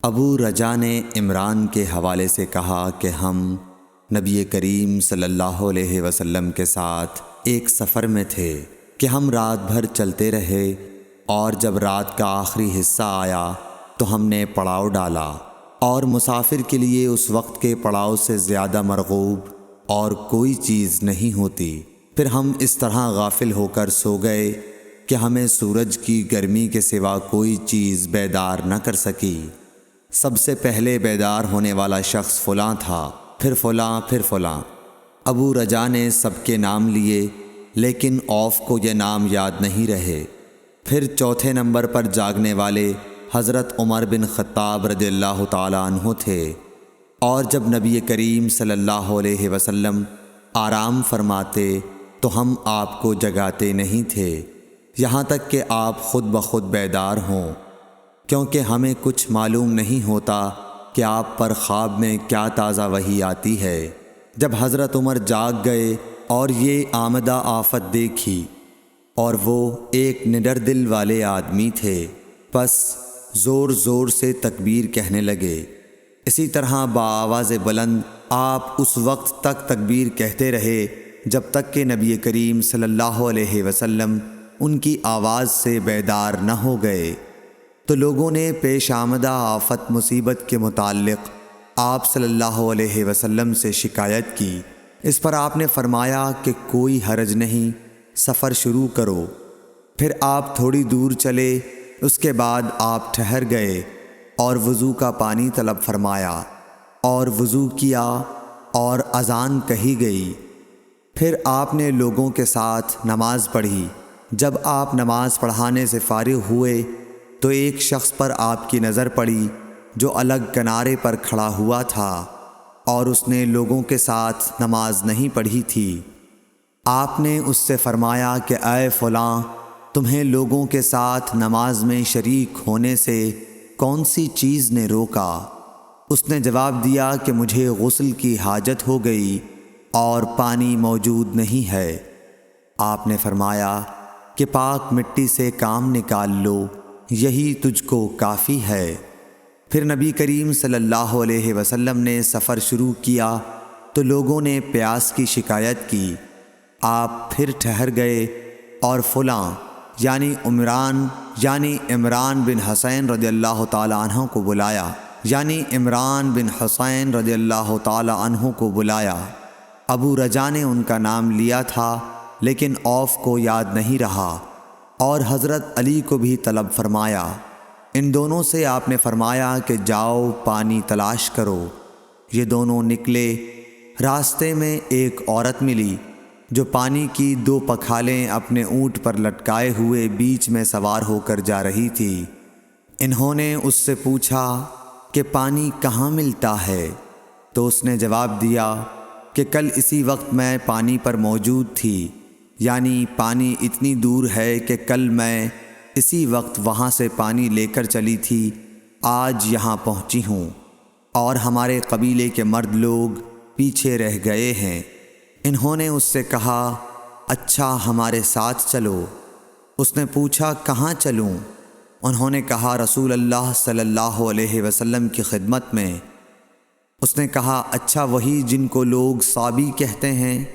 ابو رجا نے عمران کے حوالے سے کہا کہ ہم نبی کریم صلی اللہ علیہ وسلم کے ساتھ ایک سفر میں تھے کہ ہم رات بھر چلتے رہے، اور جب رات کا آخری حصہ آیا تو ہم نے پڑاؤ ڈالا، اور مسافر کے لیے اس وقت کے پڑاؤ سے زیادہ مرغوب اور کوئی چیز نہیں ہوتی۔ پھر ہم اس طرح غافل ہو کر سو گئے کہ ہمیں سورج کی گرمی کے سوا کوئی چیز بیدار نہ کر سکی۔ سب سے پہلے بیدار ہونے والا شخص فلاں تھا، پھر فلاں، پھر فلاں۔ ابو رجا نے سب کے نام لیے، لیکن اوف کو یہ نام یاد نہیں رہے۔ پھر چوتھے نمبر پر جاگنے والے حضرت عمر بن خطاب رضی اللہ تعالیٰ عنہ تھے، اور جب نبی کریم صلی اللہ علیہ وسلم آرام فرماتے تو ہم آپ کو جگاتے نہیں تھے، یہاں تک کہ آپ خود بخود بیدار ہوں، کیونکہ ہمیں کچھ معلوم نہیں ہوتا کہ آپ پر خواب میں کیا تازہ وحی آتی ہے۔ جب حضرت عمر جاگ گئے اور یہ آمدہ آفت دیکھی، اور وہ ایک نڈر دل والے آدمی تھے، پس زور زور سے تکبیر کہنے لگے۔ اسی طرح بآواز بلند آپ اس وقت تک تکبیر کہتے رہے جب تک کہ نبی کریم صلی اللہ علیہ وسلم ان کی آواز سے بیدار نہ ہو گئے۔ تو لوگوں نے پیش آمدہ آفت مصیبت کے متعلق آپ صلی اللہ علیہ وسلم سے شکایت کی۔ اس پر آپ نے فرمایا کہ کوئی حرج نہیں، سفر شروع کرو۔ پھر آپ تھوڑی دور چلے، اس کے بعد آپ ٹھہر گئے اور وضو کا پانی طلب فرمایا، اور وضو کیا اور اذان کہی گئی۔ پھر آپ نے لوگوں کے ساتھ نماز پڑھی۔ جب آپ نماز پڑھانے سے فارغ ہوئے تو ایک شخص پر آپ کی نظر پڑی جو الگ کنارے پر کھڑا ہوا تھا، اور اس نے لوگوں کے ساتھ نماز نہیں پڑھی تھی۔ آپ نے اس سے فرمایا کہ اے فلاں، تمہیں لوگوں کے ساتھ نماز میں شریک ہونے سے کون سی چیز نے روکا؟ اس نے جواب دیا کہ مجھے غسل کی حاجت ہو گئی اور پانی موجود نہیں ہے۔ آپ نے فرمایا کہ پاک مٹی سے کام نکال لو، یہی تجھ کو کافی ہے۔ پھر نبی کریم صلی اللہ علیہ وسلم نے سفر شروع کیا تو لوگوں نے پیاس کی شکایت کی۔ آپ پھر ٹھہر گئے اور فلاں یعنی عمران بن حسین رضی اللہ تعالیٰ عنہ کو بلایا۔ ابو رجا نے ان کا نام لیا تھا، لیکن اوف کو یاد نہیں رہا، اور حضرت علی کو بھی طلب فرمایا۔ ان دونوں سے آپ نے فرمایا کہ جاؤ پانی تلاش کرو۔ یہ دونوں نکلے۔ راستے میں ایک عورت ملی جو پانی کی 2 پکھالیں اپنے اونٹ پر لٹکائے ہوئے بیچ میں سوار ہو کر جا رہی تھی۔ انہوں نے اس سے پوچھا کہ پانی کہاں ملتا ہے؟ تو اس نے جواب دیا کہ کل اسی وقت میں پانی پر موجود تھی، یعنی پانی اتنی دور ہے کہ کل میں اسی وقت وہاں سے پانی لے کر چلی تھی، آج یہاں پہنچی ہوں، اور ہمارے قبیلے کے مرد لوگ پیچھے رہ گئے ہیں۔ انہوں نے اس سے کہا اچھا ہمارے ساتھ چلو۔ اس نے پوچھا کہاں چلوں؟ انہوں نے کہا رسول اللہ صلی اللہ علیہ وسلم کی خدمت میں۔ اس نے کہا اچھا وہی جن کو لوگ صابی کہتے ہیں؟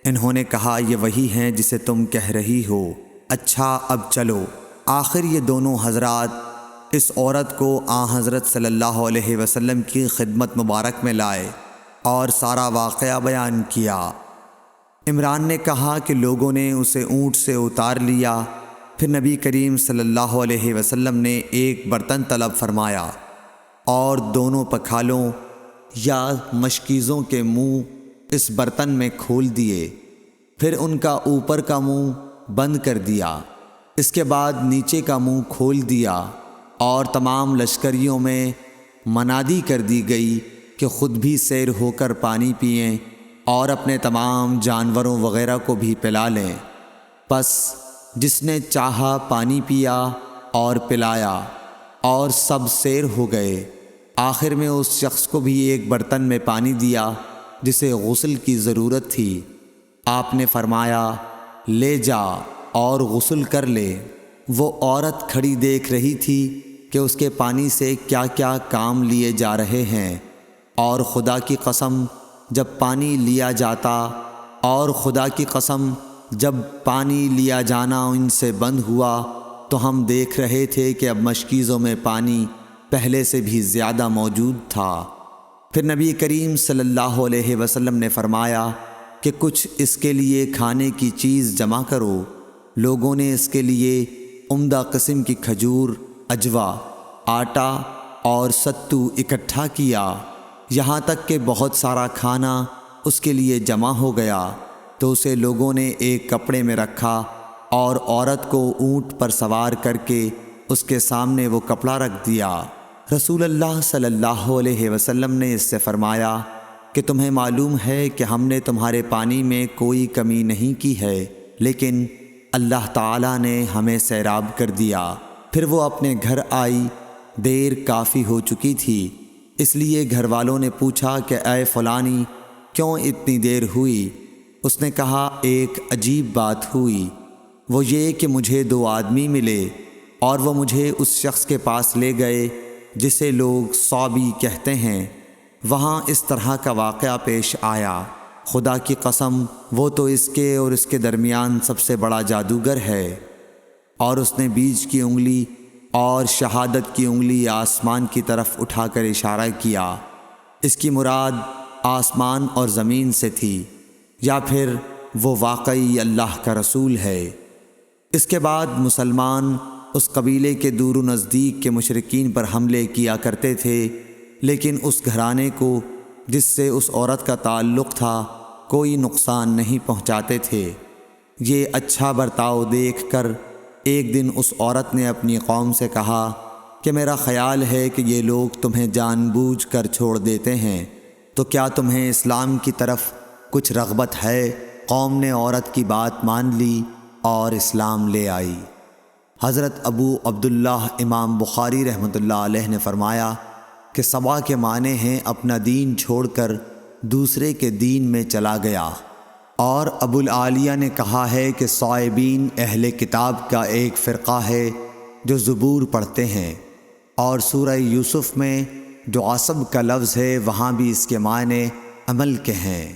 انہوں نے کہا یہ وہی ہیں جسے تم کہہ رہی ہو۔ اچھا اب چلو۔ آخر یہ دونوں حضرات اس عورت کو حضرت صلی اللہ علیہ وسلم کی خدمت مبارک میں لائے اور سارا واقعہ بیان کیا۔ عمران نے کہا کہ لوگوں نے اسے اونٹ سے اتار لیا۔ پھر نبی کریم صلی اللہ علیہ وسلم نے ایک برتن طلب فرمایا اور دونوں پکھالوں یا مشکیزوں کے منہ اس برتن میں کھول دیے، پھر ان کا اوپر کا منہ بند کر دیا، اس کے بعد نیچے کا منہ کھول دیا، اور تمام لشکریوں میں منادی کر دی گئی کہ خود بھی سیر ہو کر پانی پئیں اور اپنے تمام جانوروں وغیرہ کو بھی پلا لیں۔ پس جس نے چاہا پانی پیا اور پلایا، اور سب سیر ہو گئے۔ آخر میں اس شخص کو بھی ایک برتن میں پانی دیا جسے غسل کی ضرورت تھی۔ آپ نے فرمایا لے جا اور غسل کر لے۔ وہ عورت کھڑی دیکھ رہی تھی کہ اس کے پانی سے کیا کیا کام لیے جا رہے ہیں، اور خدا کی قسم جب پانی لیا جانا ان سے بند ہوا تو ہم دیکھ رہے تھے کہ اب مشکیزوں میں پانی پہلے سے بھی زیادہ موجود تھا۔ پھر نبی کریم صلی اللہ علیہ وسلم نے فرمایا کہ کچھ اس کے لیے کھانے کی چیز جمع کرو۔ لوگوں نے اس کے لیے عمدہ قسم کی کھجور، اجوا، آٹا اور ستو اکٹھا کیا، یہاں تک کہ بہت سارا کھانا اس کے لیے جمع ہو گیا، تو اسے لوگوں نے ایک کپڑے میں رکھا اور عورت کو اونٹ پر سوار کر کے اس کے سامنے وہ کپڑا رکھ دیا۔ رسول اللہ صلی اللہ علیہ وسلم نے اس سے فرمایا کہ تمہیں معلوم ہے کہ ہم نے تمہارے پانی میں کوئی کمی نہیں کی ہے، لیکن اللہ تعالیٰ نے ہمیں سیراب کر دیا۔ پھر وہ اپنے گھر آئی، دیر کافی ہو چکی تھی، اس لیے گھر والوں نے پوچھا کہ اے فلانی کیوں اتنی دیر ہوئی؟ اس نے کہا ایک عجیب بات ہوئی، وہ یہ کہ مجھے 2 آدمی ملے اور وہ مجھے اس شخص کے پاس لے گئے جسے لوگ صابی کہتے ہیں۔ وہاں اس طرح کا واقعہ پیش آیا، خدا کی قسم وہ تو اس کے اور اس کے درمیان سب سے بڑا جادوگر ہے۔ اور اس نے بیچ کی انگلی اور شہادت کی انگلی آسمان کی طرف اٹھا کر اشارہ کیا۔ اس کی مراد آسمان اور زمین سے تھی، یا پھر وہ واقعی اللہ کا رسول ہے۔ اس کے بعد مسلمان اس قبیلے کے دور و نزدیک کے مشرکین پر حملے کیا کرتے تھے، لیکن اس گھرانے کو جس سے اس عورت کا تعلق تھا کوئی نقصان نہیں پہنچاتے تھے۔ یہ اچھا برتاؤ دیکھ کر ایک دن اس عورت نے اپنی قوم سے کہا کہ میرا خیال ہے کہ یہ لوگ تمہیں جان بوجھ کر چھوڑ دیتے ہیں، تو کیا تمہیں اسلام کی طرف کچھ رغبت ہے؟ قوم نے عورت کی بات مان لی اور اسلام لے آئی۔ حضرت ابو عبداللہ امام بخاری رحمۃ اللہ علیہ نے فرمایا کہ سبا کے معنی ہیں اپنا دین چھوڑ کر دوسرے کے دین میں چلا گیا، اور ابو العالیہ نے کہا ہے کہ صائبین اہل کتاب کا ایک فرقہ ہے جو زبور پڑھتے ہیں، اور سورہ یوسف میں جو عصب کا لفظ ہے وہاں بھی اس کے معنی عمل کے ہیں۔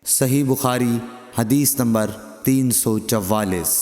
صحیح بخاری حدیث نمبر 344۔